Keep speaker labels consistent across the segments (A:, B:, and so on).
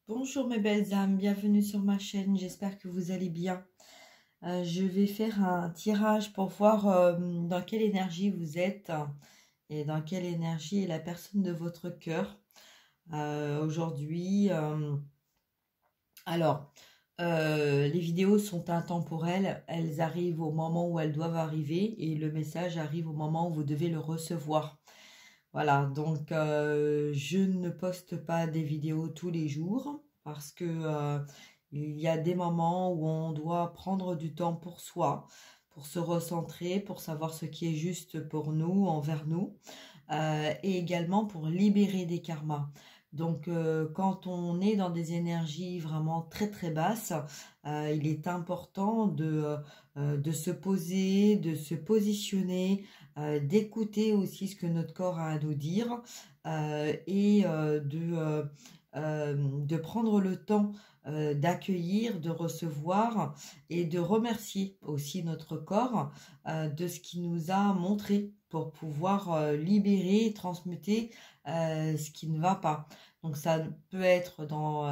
A: Bonjour mes belles âmes, bienvenue sur ma chaîne, j'espère que vous allez bien. Je vais faire un tirage pour voir dans quelle énergie vous êtes et dans quelle énergie est la personne de votre cœur aujourd'hui. Les vidéos sont intemporelles, elles arrivent au moment où elles doivent arriver et le message arrive au moment où vous devez le recevoir. Voilà, donc je ne poste pas des vidéos tous les jours parce que il y a des moments où on doit prendre du temps pour soi, pour se recentrer, pour savoir ce qui est juste pour nous, envers nous, et également pour libérer des karmas. Donc quand on est dans des énergies vraiment très très basses, il est important de se poser, de se positionner, d'écouter aussi ce que notre corps a à nous dire et de prendre le temps d'accueillir, de recevoir et de remercier aussi notre corps de ce qu'il nous a montré pour pouvoir libérer et transmuter ce qui ne va pas. Donc ça peut être dans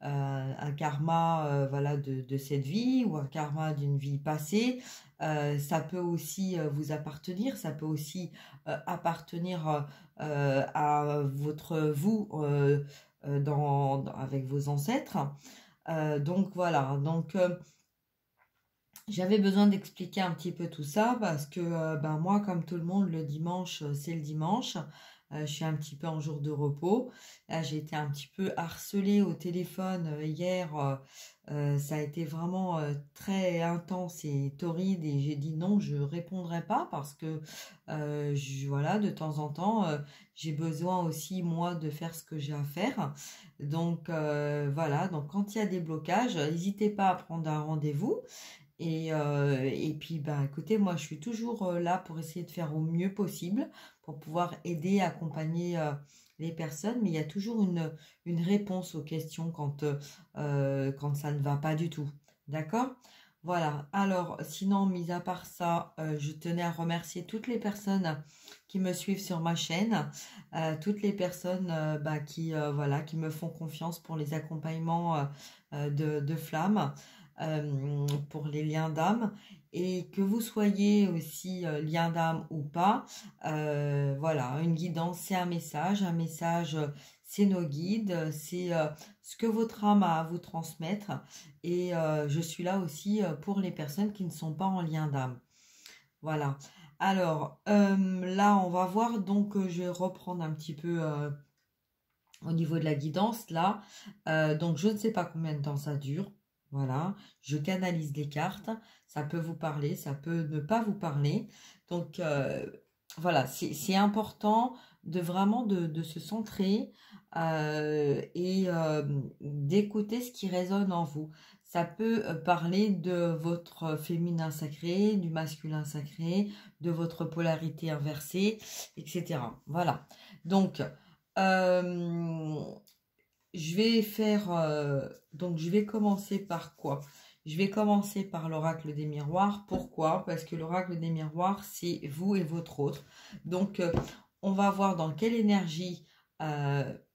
A: un karma voilà, de cette vie ou un karma d'une vie passée. Ça peut aussi vous appartenir, ça peut aussi appartenir à votre vous avec vos ancêtres. Donc voilà, donc j'avais besoin d'expliquer un petit peu tout ça parce que ben moi, comme tout le monde, le dimanche, c'est le dimanche. Je suis un petit peu en jour de repos. Là, j'ai été un petit peu harcelée au téléphone hier. Ça a été vraiment très intense et torride et j'ai dit non, je répondrai pas parce que voilà, de temps en temps, j'ai besoin aussi moi de faire ce que j'ai à faire. Donc voilà, donc quand il y a des blocages, n'hésitez pas à prendre un rendez-vous. Et puis, bah, écoutez, moi, je suis toujours là pour essayer de faire au mieux possible, pour pouvoir aider, accompagner les personnes, mais il y a toujours une réponse aux questions quand ça ne va pas du tout. D'accord? Voilà. Alors, sinon, mis à part ça, je tenais à remercier toutes les personnes qui me suivent sur ma chaîne, toutes les personnes bah, voilà, qui me font confiance pour les accompagnements de flammes. Pour les liens d'âme et que vous soyez aussi lien d'âme ou pas, voilà, une guidance c'est un message, c'est nos guides, c'est ce que votre âme a à vous transmettre et je suis là aussi pour les personnes qui ne sont pas en lien d'âme. Voilà. Alors là on va voir, donc je vais reprendre un petit peu au niveau de la guidance là. Donc je ne sais pas combien de temps ça dure. Voilà, je canalise les cartes, ça peut vous parler, ça peut ne pas vous parler. Donc voilà, c'est important de vraiment de se centrer et d'écouter ce qui résonne en vous. Ça peut parler de votre féminin sacré, du masculin sacré, de votre polarité inversée, etc. Voilà, donc je vais faire, donc je vais commencer par quoi? Je vais commencer par l'oracle des miroirs. Pourquoi? Parce que l'oracle des miroirs, c'est vous et votre autre. Donc, on va voir dans quelle énergie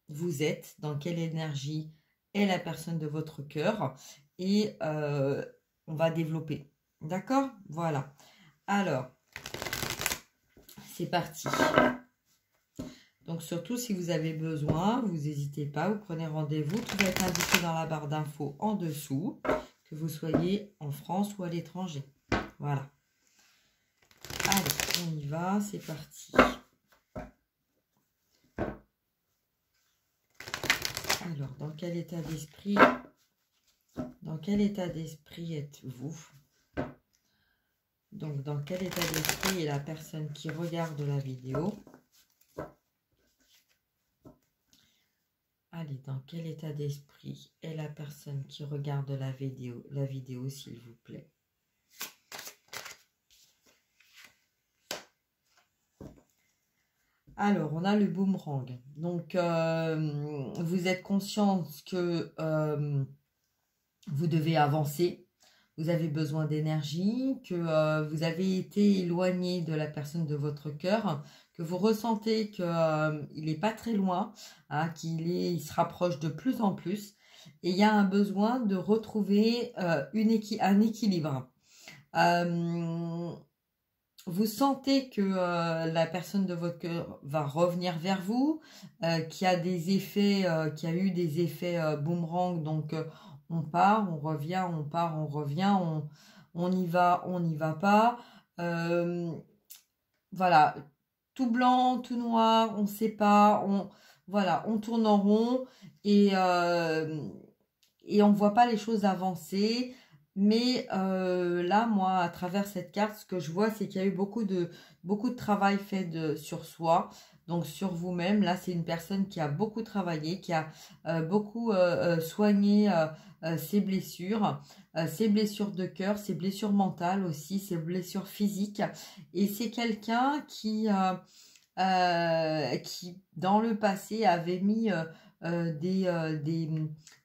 A: vous êtes, dans quelle énergie est la personne de votre cœur. Et on va développer. D'accord? Voilà. Alors, c'est parti. Donc surtout si vous avez besoin, vous n'hésitez pas, vous prenez rendez-vous. Tout va être indiqué dans la barre d'infos en dessous, que vous soyez en France ou à l'étranger. Voilà. Allez, on y va, c'est parti. Alors, dans quel état d'esprit êtes-vous? Donc, dans quel état d'esprit est la personne qui regarde la vidéo? Allez, dans quel état d'esprit est la personne qui regarde la vidéo, s'il vous plaît? Alors, on a le boomerang. Donc, vous êtes conscience que vous devez avancer. Vous avez besoin d'énergie, que vous avez été éloigné de la personne de votre cœur, que vous ressentez qu'il n'est pas très loin, hein, il se rapproche de plus en plus. Et il y a un besoin de retrouver un équilibre. Vous sentez que la personne de votre cœur va revenir vers vous, qui a des effets, qui a eu des effets boomerang. Donc on part, on revient, on part, on revient, on y va, on n'y va pas. Voilà, tout blanc, tout noir, on ne sait pas. Voilà, on tourne en rond et on ne voit pas les choses avancer. Mais là, moi, à travers cette carte, ce que je vois, c'est qu'il y a eu beaucoup de travail fait sur soi, donc sur vous-même. Là, c'est une personne qui a beaucoup travaillé, qui a beaucoup soigné ses blessures de cœur, ses blessures mentales aussi, ses blessures physiques. Et c'est quelqu'un qui, dans le passé, avait mis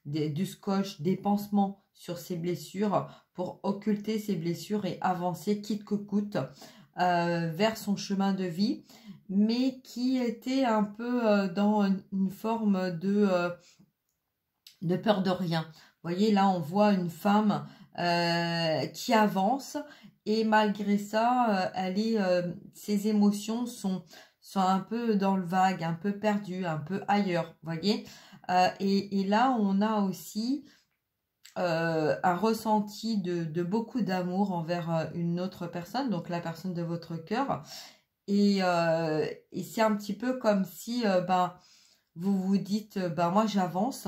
A: du scotch, des pansements sur ses blessures pour occulter ses blessures et avancer quitte que coûte vers son chemin de vie, mais qui était un peu dans une forme de peur de rien. Vous voyez, là on voit une femme qui avance et malgré ça, ses émotions sont un peu dans le vague, un peu perdues, un peu ailleurs, vous voyez. Et là on a aussi un ressenti de beaucoup d'amour envers une autre personne, donc la personne de votre cœur. Et c'est un petit peu comme si vous vous dites, moi j'avance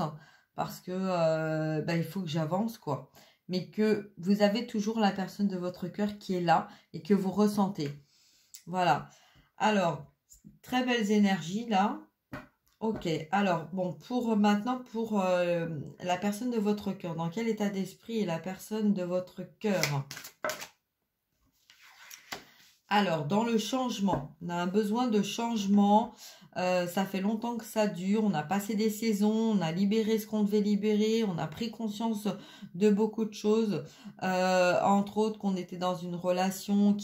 A: parce que il faut que j'avance, quoi. Mais que vous avez toujours la personne de votre cœur qui est là et que vous ressentez. Voilà. Alors, très belles énergies là. Ok, alors, bon, pour la personne de votre cœur, dans quel état d'esprit est la personne de votre cœur? Alors, dans le changement, on a un besoin de changement, ça fait longtemps que ça dure, on a passé des saisons, on a libéré ce qu'on devait libérer, on a pris conscience de beaucoup de choses, entre autres qu'on était dans une relation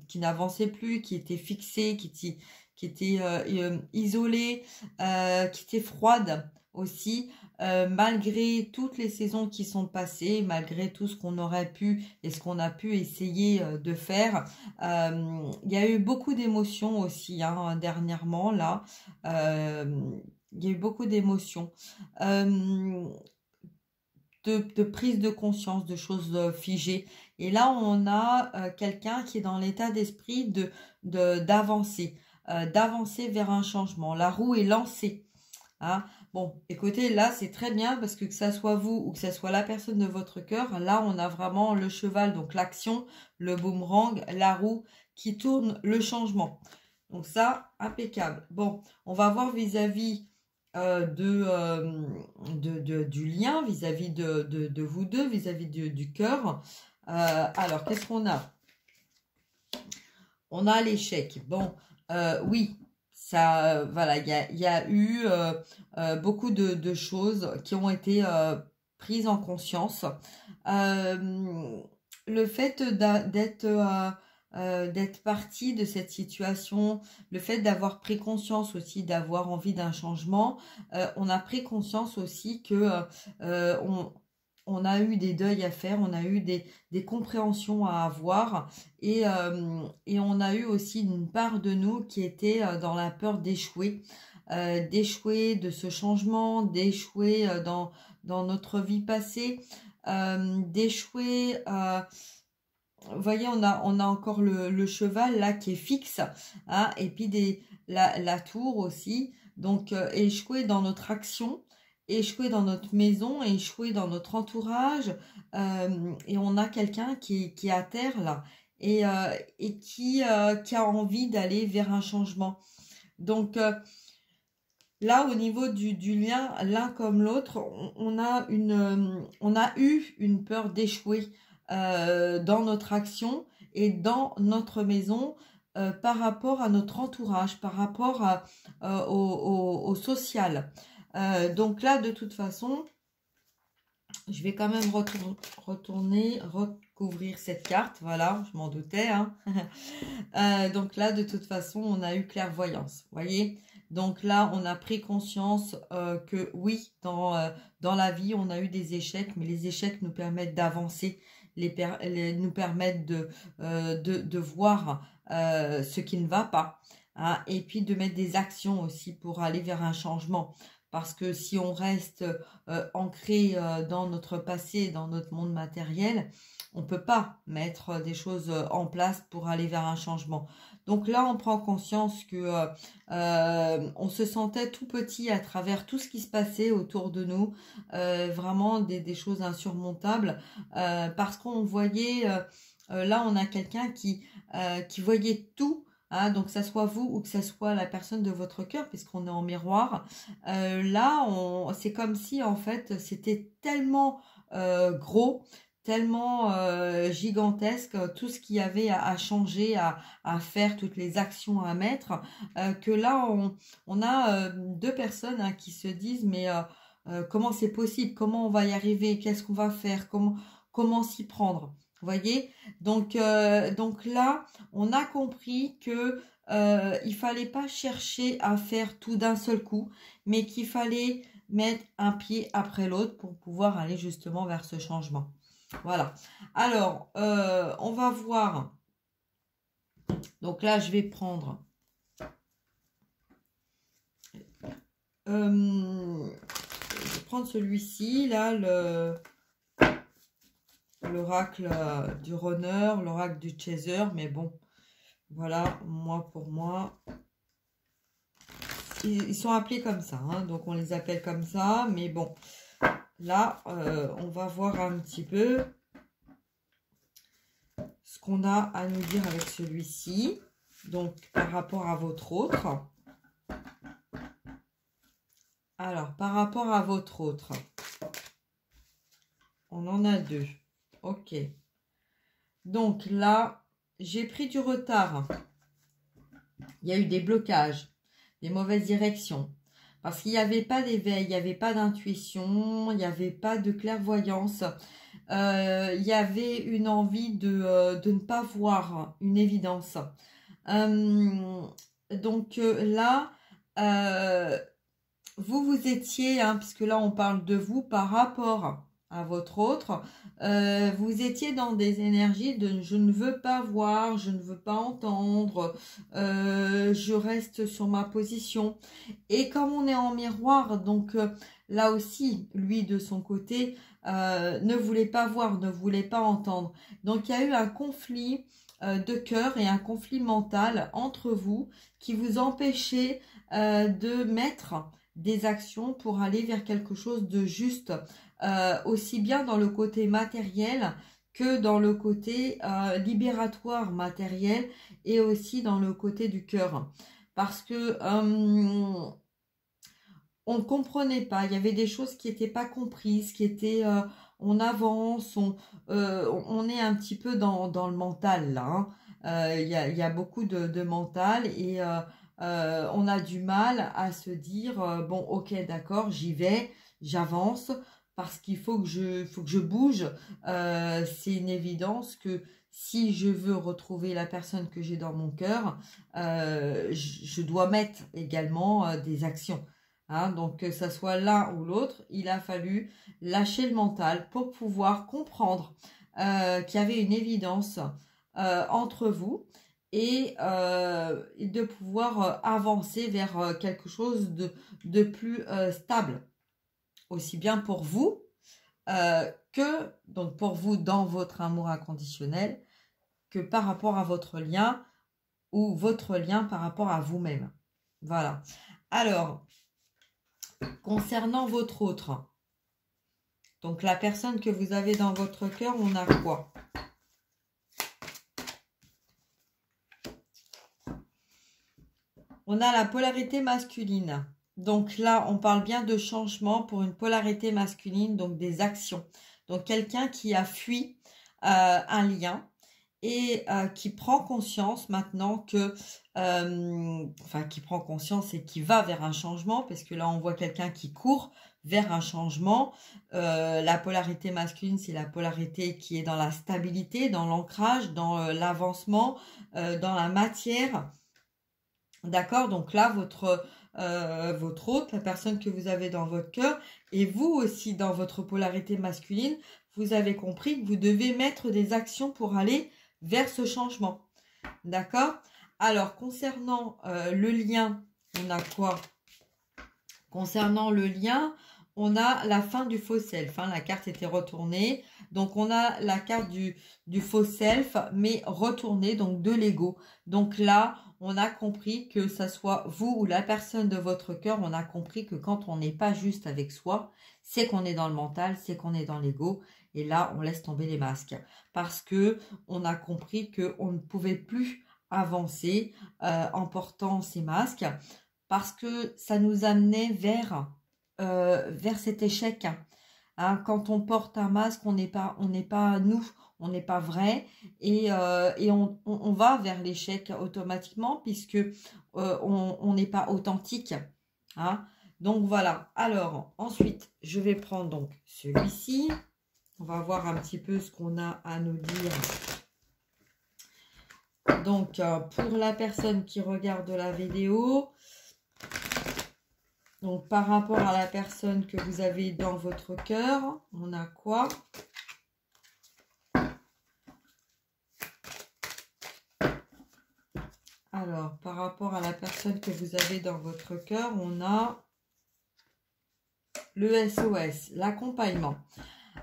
A: qui n'avançait plus, qui était fixée, qui était isolée, qui était froide aussi, malgré toutes les saisons qui sont passées, malgré tout ce qu'on aurait pu et ce qu'on a pu essayer de faire. Il y a eu beaucoup d'émotions aussi, hein, dernièrement, là. Il y a eu beaucoup d'émotions. De prise de conscience, de choses figées. Et là, on a quelqu'un qui est dans l'état d'esprit d'avancer. D'avancer vers un changement. La roue est lancée. Hein. Bon, écoutez, là, c'est très bien parce que ça soit vous ou que ça soit la personne de votre cœur, là, on a vraiment le cheval, donc l'action, le boomerang, la roue qui tourne, le changement. Donc ça, impeccable. Bon, on va voir vis-à-vis du lien, vis-à-vis de vous deux, vis-à-vis du cœur. Alors, qu'est-ce qu'on a? On a l'échec. Bon, oui, ça, voilà, il y a eu beaucoup de choses qui ont été prises en conscience. Le fait d'être parti de cette situation, le fait d'avoir pris conscience aussi, d'avoir envie d'un changement, on a pris conscience aussi que on a eu des deuils à faire, on a eu des compréhensions à avoir et on a eu aussi une part de nous qui était dans la peur d'échouer, de ce changement, d'échouer dans notre vie passée, d'échouer. Vous voyez, on a encore le cheval là qui est fixe, hein, et puis la tour aussi. Donc échouer dans notre action, échouer dans notre maison, échouer dans notre entourage, et on a quelqu'un qui est à terre là et qui a envie d'aller vers un changement. Donc là, au niveau du lien, l'un comme l'autre, on a eu une peur d'échouer dans notre action et dans notre maison par rapport à notre entourage, par rapport au social. Donc là, de toute façon, Je vais quand même retourner, recouvrir cette carte. Voilà, je m'en doutais. Hein. Donc là, de toute façon, on a eu clairvoyance. Vous voyez? Donc là, on a pris conscience que oui, dans la vie, on a eu des échecs, mais les échecs nous permettent d'avancer, nous permettent de voir ce qui ne va pas. Hein, et puis de mettre des actions aussi pour aller vers un changement. Parce que si on reste ancré dans notre passé, dans notre monde matériel, on ne peut pas mettre des choses en place pour aller vers un changement. Donc là, on prend conscience que on se sentait tout petit à travers tout ce qui se passait autour de nous, vraiment des choses insurmontables, parce qu'on voyait, là on a quelqu'un qui voyait tout. Hein, donc, que ça soit vous ou que ça soit la personne de votre cœur, puisqu'on est en miroir. Là, c'est comme si, en fait, c'était tellement gros, tellement gigantesque, tout ce qu'il y avait à changer, à faire, toutes les actions à mettre, que là, on a deux personnes hein, qui se disent, mais comment c'est possible? Comment on va y arriver? Qu'est-ce qu'on va faire? Comment s'y prendre? Vous voyez, donc là, on a compris que il fallait pas chercher à faire tout d'un seul coup, mais qu'il fallait mettre un pied après l'autre pour pouvoir aller justement vers ce changement. Voilà. Alors, on va voir. Donc là, je vais prendre. Je vais prendre celui-ci, là, l'oracle du runner, l'oracle du chaser, mais bon, voilà, pour moi, ils sont appelés comme ça, hein, donc on les appelle comme ça, mais bon, là, on va voir un petit peu ce qu'on a à nous dire avec celui-ci, donc par rapport à votre autre. Alors, par rapport à votre autre, on en a deux. Ok. Donc là, j'ai pris du retard. Il y a eu des blocages, des mauvaises directions. Parce qu'il n'y avait pas d'éveil, il n'y avait pas d'intuition, il n'y avait pas de clairvoyance. Il y avait une envie de ne pas voir une évidence. Donc là, vous étiez, hein, puisque là on parle de vous par rapport à votre autre, vous étiez dans des énergies de je ne veux pas voir, je ne veux pas entendre, je reste sur ma position. Et comme on est en miroir, donc là aussi, lui de son côté, ne voulait pas voir, ne voulait pas entendre. Donc il y a eu un conflit de cœur et un conflit mental entre vous qui vous empêchait de mettre des actions pour aller vers quelque chose de juste, aussi bien dans le côté matériel que dans le côté libératoire matériel et aussi dans le côté du cœur. Parce que on ne comprenait pas, il y avait des choses qui n'étaient pas comprises, qui étaient, on avance, on est un petit peu dans le mental là. Hein. Il y a beaucoup de mental et on a du mal à se dire, bon ok d'accord, j'y vais, j'avance, parce qu'il faut que je bouge. C'est une évidence que si je veux retrouver la personne que j'ai dans mon cœur, je dois mettre également des actions. Hein, donc que ça soit l'un ou l'autre, il a fallu lâcher le mental pour pouvoir comprendre qu'il y avait une évidence entre vous et de pouvoir avancer vers quelque chose de plus stable, aussi bien pour vous que donc pour vous dans votre amour inconditionnel, que par rapport à votre lien ou votre lien par rapport à vous-même. Voilà. Alors, concernant votre autre, donc la personne que vous avez dans votre cœur, on a quoi? On a la polarité masculine. Donc là, on parle bien de changement pour une polarité masculine, donc des actions. Donc quelqu'un qui a fui un lien et qui prend conscience maintenant que, enfin qui prend conscience et qui va vers un changement, parce que là on voit quelqu'un qui court vers un changement. La polarité masculine, c'est la polarité qui est dans la stabilité, dans l'ancrage, dans l'avancement, dans la matière. D'accord? Donc là, votre hôte, la personne que vous avez dans votre cœur, et vous aussi dans votre polarité masculine, vous avez compris que vous devez mettre des actions pour aller vers ce changement. D'accord? Alors, concernant le lien, on a quoi? Concernant le lien, on a la fin du faux self. Hein, la carte était retournée. Donc, on a la carte du faux self, mais retournée, donc de l'ego. Donc là, on a compris que ça soit vous ou la personne de votre cœur, on a compris que quand on n'est pas juste avec soi, c'est qu'on est dans le mental, c'est qu'on est dans l'ego. Et là, on laisse tomber les masques. Parce que on a compris qu'on ne pouvait plus avancer en portant ces masques. Parce que ça nous amenait vers cet échec. Hein, quand on porte un masque, on n'est pas nous, on n'est pas vrai, et on va vers l'échec automatiquement, puisque on n'est pas authentique. Hein. Donc voilà. Alors ensuite, je vais prendre donc celui-ci. On va voir un petit peu ce qu'on a à nous dire. Donc pour la personne qui regarde la vidéo. Donc, par rapport à la personne que vous avez dans votre cœur, on a quoi? Alors, par rapport à la personne que vous avez dans votre cœur, on a le SOS, l'accompagnement.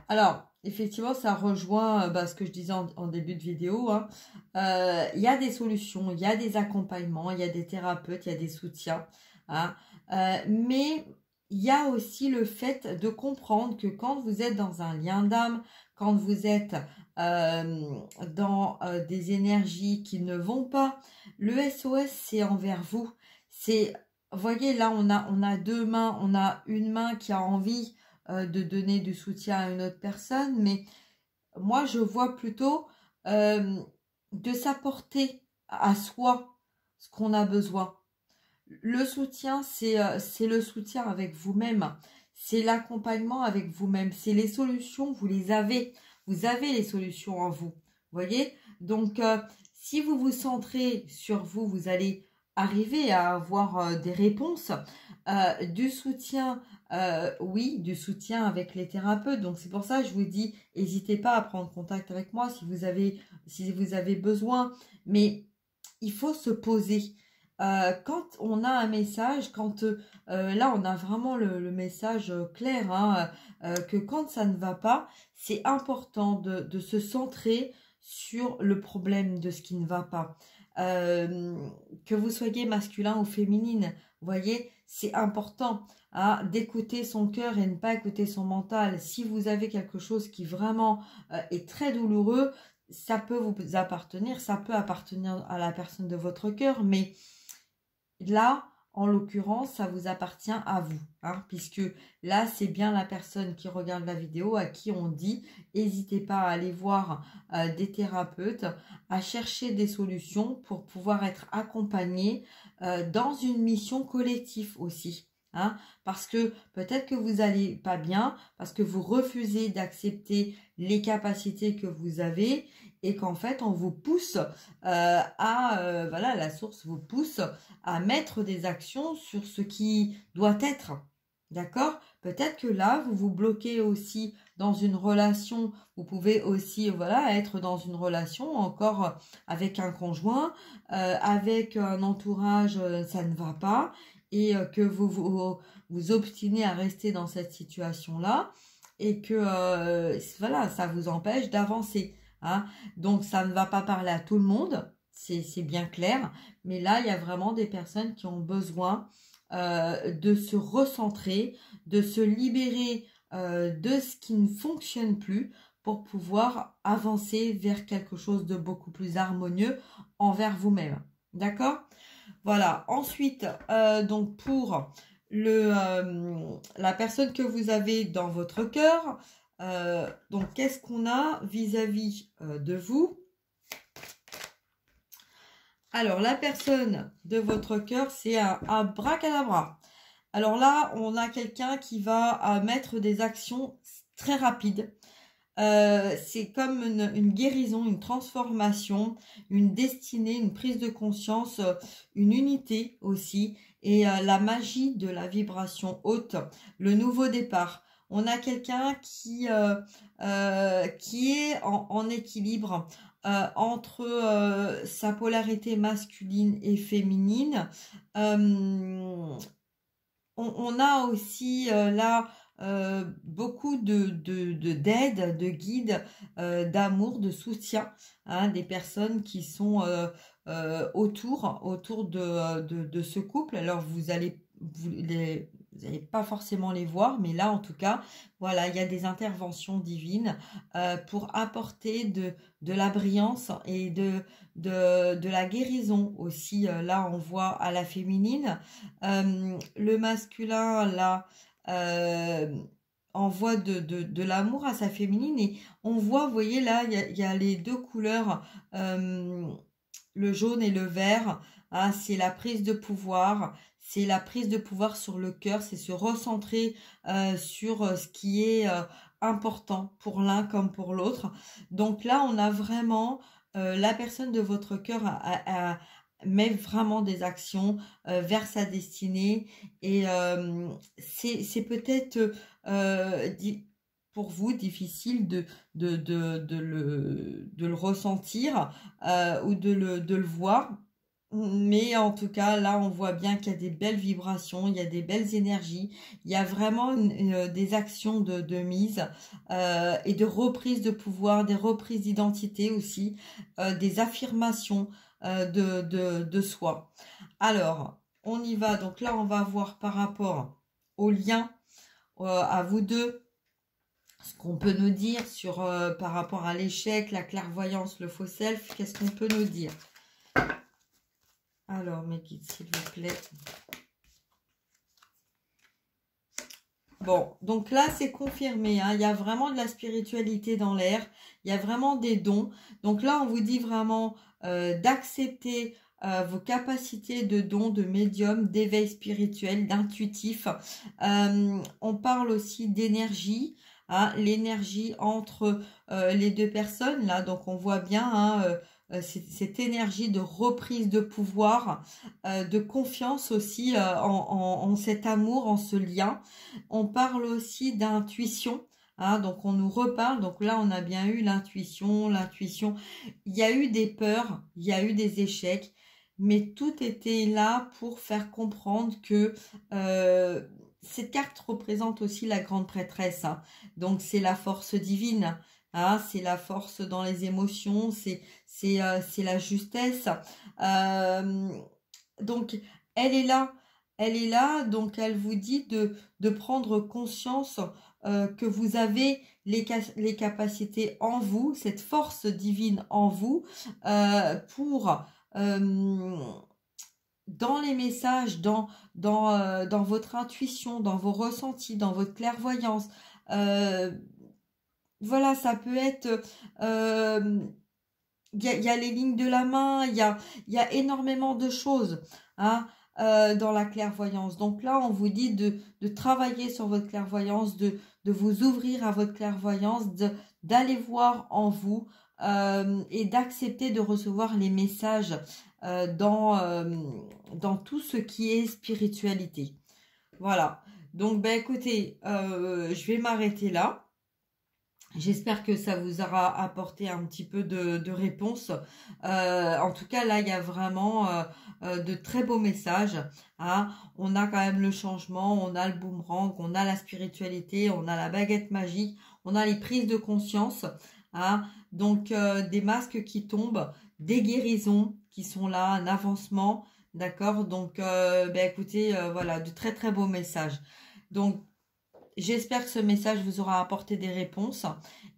A: Alors, effectivement, ça rejoint ce que je disais en début de vidéo. Hein. Il y a des solutions, il y a des accompagnements, il y a des thérapeutes, il y a des soutiens. Hein. Mais il y a aussi le fait de comprendre que quand vous êtes dans un lien d'âme, quand vous êtes dans des énergies qui ne vont pas, le SOS, c'est envers vous. C'est, voyez, là, on a deux mains, on a une main qui a envie de donner du soutien à une autre personne, mais moi, je vois plutôt de s'apporter à soi ce qu'on a besoin. Le soutien, c'est le soutien avec vous-même. C'est l'accompagnement avec vous-même. C'est les solutions, vous les avez. Vous avez les solutions en vous. Vous voyez? Donc, si vous vous centrez sur vous, vous allez arriver à avoir des réponses. Du soutien, oui, du soutien avec les thérapeutes. Donc, c'est pour ça que je vous dis, n'hésitez pas à prendre contact avec moi si vous avez besoin. Mais il faut se poser. Quand on a un message, quand là on a vraiment le message clair, hein, que quand ça ne va pas, c'est important de se centrer sur le problème de ce qui ne va pas. Que vous soyez masculin ou féminine, vous voyez, c'est important hein, d'écouter son cœur et ne pas écouter son mental. Si vous avez quelque chose qui vraiment est très douloureux, ça peut vous appartenir, ça peut appartenir à la personne de votre cœur, mais là, en l'occurrence, ça vous appartient à vous, hein, puisque là, c'est bien la personne qui regarde la vidéo à qui on dit, n'hésitez pas à aller voir des thérapeutes, à chercher des solutions pour pouvoir être accompagné dans une mission collective aussi. Hein, parce que peut-être que vous n'allez pas bien, parce que vous refusez d'accepter les capacités que vous avez et qu'en fait on vous pousse voilà, la source vous pousse à mettre des actions sur ce qui doit être. D'accord? Peut-être que là, vous vous bloquez aussi dans une relation. Vous pouvez aussi, voilà, être dans une relation encore avec un conjoint, avec un entourage, ça ne va pas. Et que vous obstinez à rester dans cette situation-là. Et que, voilà, ça vous empêche d'avancer. Hein? Donc, ça ne va pas parler à tout le monde. C'est bien clair. Mais là, il y a vraiment des personnes qui ont besoin de se recentrer, de se libérer de ce qui ne fonctionne plus pour pouvoir avancer vers quelque chose de beaucoup plus harmonieux envers vous-même. D'accord ? Voilà. Ensuite, donc pour la personne que vous avez dans votre cœur, donc qu'est-ce qu'on a vis-à-vis de vous ? Alors, la personne de votre cœur, c'est un abracadabra. Alors là, on a quelqu'un qui va mettre des actions très rapides. C'est comme une guérison, une transformation, une destinée, une prise de conscience, une unité aussi, et la magie de la vibration haute, le nouveau départ. On a quelqu'un qui est en équilibre entre sa polarité masculine et féminine. On a aussi là beaucoup d'aide, de guides, d'amour, de soutien, hein, des personnes qui sont autour de ce couple. Alors vous allez pas forcément les voir, mais là en tout cas, voilà, il y a des interventions divines pour apporter de la brillance et de la guérison aussi. Là on voit à la féminine, le masculin là envoie de l'amour à sa féminine, et on voit, vous voyez là, il y a les deux couleurs, le jaune et le vert, hein, c'est la prise de pouvoir. C'est la prise de pouvoir sur le cœur, c'est se recentrer sur ce qui est important pour l'un comme pour l'autre. Donc là, on a vraiment la personne de votre cœur met vraiment des actions vers sa destinée, et c'est peut-être pour vous difficile de le ressentir ou de le voir. Mais en tout cas, là, on voit bien qu'il y a des belles vibrations, il y a des belles énergies, il y a vraiment des actions de mise et de reprise de pouvoir, des reprises d'identité aussi, des affirmations de soi. Alors, on y va. Donc là, on va voir par rapport au lien à vous deux, ce qu'on peut nous dire sur par rapport à l'échec, la clairvoyance, le faux self. Qu'est-ce qu'on peut nous dire? Alors, mes guides, s'il vous plaît. Bon, donc là, c'est confirmé, hein. Il y a vraiment de la spiritualité dans l'air. Il y a vraiment des dons. Donc là, on vous dit vraiment d'accepter vos capacités de dons, de médium, d'éveil spirituel, d'intuitif. On parle aussi d'énergie, hein, l'énergie entre les deux personnes. Là, donc on voit bien, hein, cette énergie de reprise de pouvoir, de confiance aussi en cet amour, en ce lien. On parle aussi d'intuition, hein, donc on nous reparle. Donc là, on a bien eu l'intuition. Il y a eu des peurs, il y a eu des échecs, mais tout était là pour faire comprendre que cette carte représente aussi la grande prêtresse, hein. Donc c'est la force divine. Hein, c'est la force dans les émotions, c'est la justesse. Donc, elle est là, donc elle vous dit de prendre conscience que vous avez les capacités en vous, cette force divine en vous, pour dans les messages, dans votre intuition, dans vos ressentis, dans votre clairvoyance. Voilà, ça peut être... il y a les lignes de la main, il y a énormément de choses, hein, dans la clairvoyance. Donc là, on vous dit de travailler sur votre clairvoyance, de vous ouvrir à votre clairvoyance, d'aller voir en vous et d'accepter de recevoir les messages dans tout ce qui est spiritualité. Voilà. Donc, ben écoutez, je vais m'arrêter là. J'espère que ça vous aura apporté un petit peu de réponse. En tout cas, là, il y a vraiment de très beaux messages, hein. On a quand même le changement, on a le boomerang, on a la spiritualité, on a la baguette magique, on a les prises de conscience, hein. Donc, des masques qui tombent, des guérisons qui sont là, un avancement, d'accord. Donc, ben, écoutez, voilà, de très très beaux messages. Donc, j'espère que ce message vous aura apporté des réponses.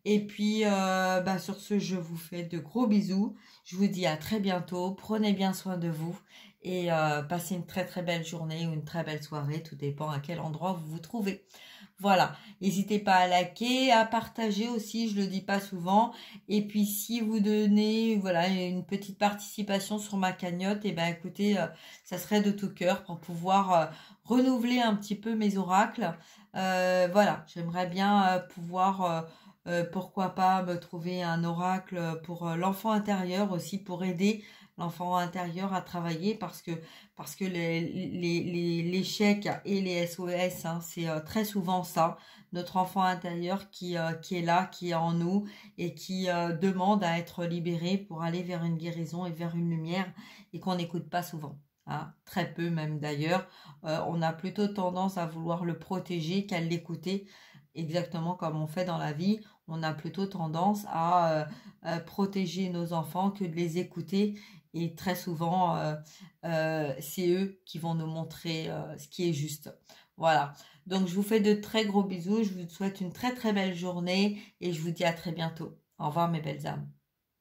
A: Et puis, bah, sur ce, je vous fais de gros bisous. Je vous dis à très bientôt. Prenez bien soin de vous. Et passez une très très belle journée ou une très belle soirée. Tout dépend à quel endroit vous vous trouvez. Voilà, n'hésitez pas à liker, à partager aussi, je le dis pas souvent. Et puis si vous donnez voilà une petite participation sur ma cagnotte, et ben écoutez, ça serait de tout cœur pour pouvoir renouveler un petit peu mes oracles. Voilà, j'aimerais bien pouvoir pourquoi pas me trouver un oracle pour l'enfant intérieur aussi, pour aider l'enfant intérieur à travailler parce que l'échec et les SOS, hein, c'est très souvent ça, notre enfant intérieur qui est là, qui est en nous et qui demande à être libéré pour aller vers une guérison et vers une lumière et qu'on n'écoute pas souvent. Hein, très peu même d'ailleurs. On a plutôt tendance à vouloir le protéger qu'à l'écouter, exactement comme on fait dans la vie. On a plutôt tendance à protéger nos enfants que de les écouter. Et très souvent, c'est eux qui vont nous montrer ce qui est juste. Voilà. Donc, je vous fais de très gros bisous. Je vous souhaite une très très belle journée et je vous dis à très bientôt. Au revoir mes belles âmes.